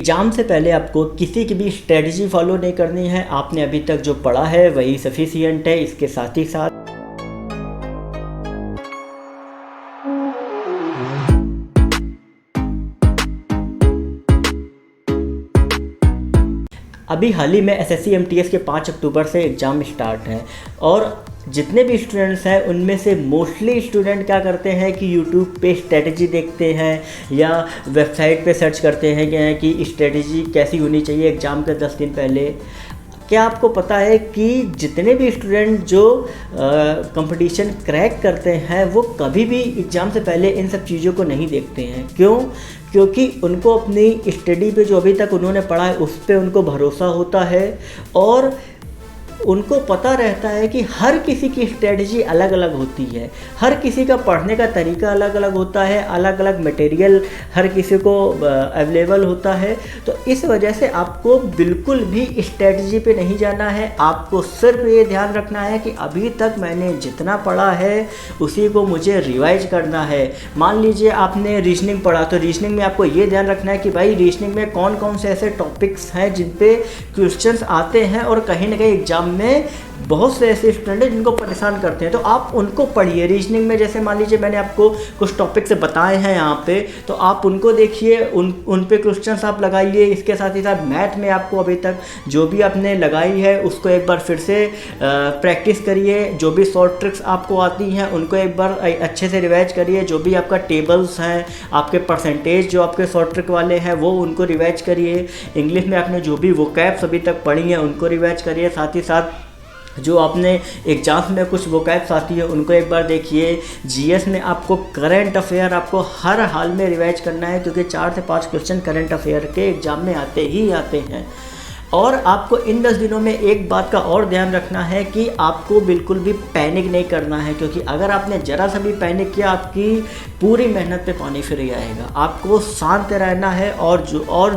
Exam से पहले आपको किसी की भी स्ट्रेटजी फॉलो नहीं करनी है। आपने अभी तक जो पढ़ा है वही सफिशिएंट है। इसके साथ ही साथ अभी हाल ही में एसएससी एमटीएस के 5 अक्टूबर से एग्ज़ाम स्टार्ट हैं और जितने भी स्टूडेंट्स हैं उनमें से मोस्टली स्टूडेंट क्या करते हैं कि यूट्यूब पे स्ट्रेटजी देखते हैं या वेबसाइट पे सर्च करते हैं कि स्ट्रेटजी कैसी होनी चाहिए एग्ज़ाम के 10 दिन पहले। क्या आपको पता है कि जितने भी स्टूडेंट जो कंपटीशन क्रैक करते हैं वो कभी भी एग्ज़ाम से पहले इन सब चीज़ों को नहीं देखते हैं? क्यों? क्योंकि उनको अपनी स्टडी पे जो अभी तक उन्होंने पढ़ा है उस पे उनको भरोसा होता है और उनको पता रहता है कि हर किसी की स्ट्रेटजी अलग अलग होती है, हर किसी का पढ़ने का तरीका अलग अलग होता है, अलग अलग मटेरियल हर किसी को अवेलेबल होता है। तो इस वजह से आपको बिल्कुल भी स्ट्रेटजी पे नहीं जाना है। आपको सिर्फ ये ध्यान रखना है कि अभी तक मैंने जितना पढ़ा है उसी को मुझे रिवाइज करना है। मान लीजिए आपने रीजनिंग पढ़ा तो रीजनिंग में आपको ये ध्यान रखना है कि भाई रीजनिंग में कौन कौन से ऐसे टॉपिक्स हैं जिन पे क्वेश्चंस आते हैं और कहीं ना कहीं एग्जाम में बहुत से ऐसे स्टूडेंट हैं जिनको परेशान करते हैं, तो आप उनको पढ़िए। रीजनिंग में जैसे मान लीजिए मैंने आपको कुछ टॉपिक से बताए हैं यहाँ पे, तो आप उनको देखिए, उन पे क्वेश्चंस आप लगाइए। इसके साथ ही साथ मैथ में आपको अभी तक जो भी आपने लगाई है उसको एक बार फिर से प्रैक्टिस करिए। जो भी शॉर्ट ट्रिक्स आपको आती हैं उनको एक बार अच्छे से रिवाइज करिए। जो भी आपका टेबल्स हैं, आपके परसेंटेज जो आपके शॉर्ट ट्रिक वाले हैं वो उनको रिवाइज करिए। इंग्लिश में आपने जो भी वोकैब्स अभी तक पढ़ी हैं उनको रिवाइज करिए। साथ ही साथ जो आपने एग्जाम्स में कुछ वोकैब्स आती है उनको एक बार देखिए। जीएस में आपको करंट अफेयर आपको हर हाल में रिवाइज करना है, क्योंकि 4 से 5 क्वेश्चन करंट अफेयर के एग्ज़ाम में आते ही आते हैं। और आपको इन 10 दिनों में एक बात का और ध्यान रखना है कि आपको बिल्कुल भी पैनिक नहीं करना है, क्योंकि अगर आपने ज़रा सा भी पैनिक किया आपकी पूरी मेहनत पे पानी फिर आएगा। आपको शांत रहना है और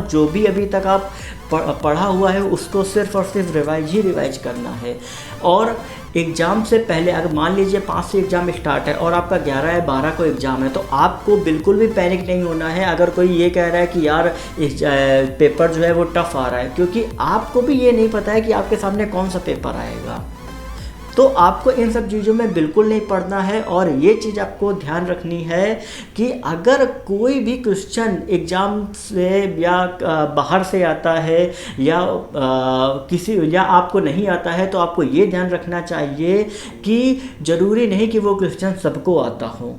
जो भी अभी तक आप पढ़ा हुआ है उसको सिर्फ और सिर्फ रिवाइज करना है। और एग्ज़ाम से पहले अगर मान लीजिए 5 से एग्ज़ाम स्टार्ट है और आपका 11 या 12 को एग्ज़ाम है, तो आपको बिल्कुल भी पैनिक नहीं होना है अगर कोई ये कह रहा है कि यार इस पेपर जो है वो टफ़ आ रहा है, क्योंकि आपको भी ये नहीं पता है कि आपके सामने कौन सा पेपर आएगा। तो आपको इन सब चीज़ों में बिल्कुल नहीं पढ़ना है। और ये चीज़ आपको ध्यान रखनी है कि अगर कोई भी क्वेश्चन एग्ज़ाम से या बाहर से आता है या आपको नहीं आता है, तो आपको ये ध्यान रखना चाहिए कि ज़रूरी नहीं कि वो क्वेश्चन सबको आता हो।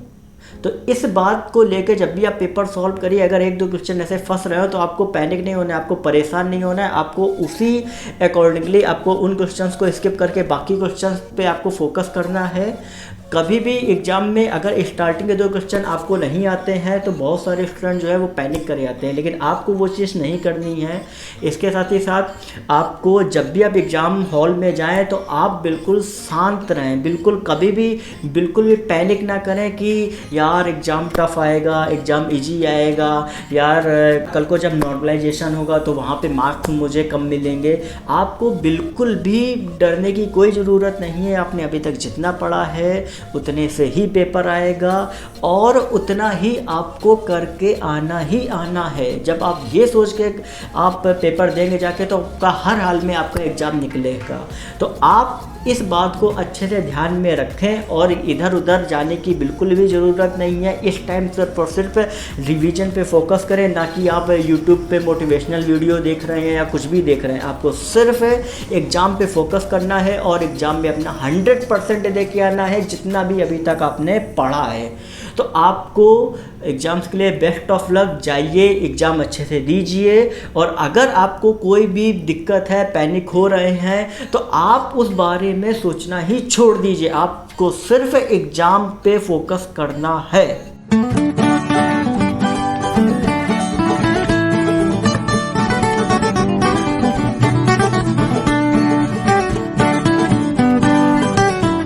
तो इस बात को लेकर जब भी आप पेपर सॉल्व करिए, अगर 1-2 क्वेश्चन ऐसे फंस रहे हो तो आपको पैनिक नहीं होना है, आपको परेशान नहीं होना है। आपको उसी अकॉर्डिंगली आपको उन क्वेश्चंस को स्किप करके बाकी क्वेश्चंस पे आपको फोकस करना है। कभी भी एग्ज़ाम में अगर स्टार्टिंग के 2 क्वेश्चन आपको नहीं आते हैं तो बहुत सारे स्टूडेंट जो है वो पैनिक कर जाते हैं, लेकिन आपको वो चीज़ नहीं करनी है। इसके साथ ही साथ आपको जब भी आप एग्ज़ाम हॉल में जाएं तो आप बिल्कुल शांत रहें, बिल्कुल भी पैनिक ना करें कि यार एग्ज़ाम टफ आएगा, एग्ज़ाम ईजी आएगा, यार कल को जब नॉर्मलाइजेशन होगा तो वहाँ पे मार्क्स मुझे कम मिलेंगे। आपको बिल्कुल भी डरने की कोई ज़रूरत नहीं है। आपने अभी तक जितना पढ़ा है उतने से ही पेपर आएगा और उतना ही आपको करके आना ही आना है। जब आप ये सोच के आप पेपर देंगे जाके तो आपका हर हाल में आपका एग्ज़ाम निकलेगा। तो आप इस बात को अच्छे से ध्यान में रखें और इधर उधर जाने की बिल्कुल भी ज़रूरत नहीं है। इस टाइम सिर्फ और सिर्फ रिवीजन पे फोकस करें, ना कि आप यूट्यूब पे मोटिवेशनल वीडियो देख रहे हैं या कुछ भी देख रहे हैं। आपको सिर्फ एग्ज़ाम पे फोकस करना है और एग्ज़ाम में अपना 100% दे के आना है जितना भी अभी तक आपने पढ़ा है। तो आपको एग्ज़ाम्स के लिए बेस्ट ऑफ लक। जाइए, एग्ज़ाम अच्छे से दीजिए। और अगर आपको कोई भी दिक्कत है, पैनिक हो रहे हैं, तो आप उस बारे में सोचना ही छोड़ दीजिए। आपको सिर्फ एग्ज़ाम पे फोकस करना है।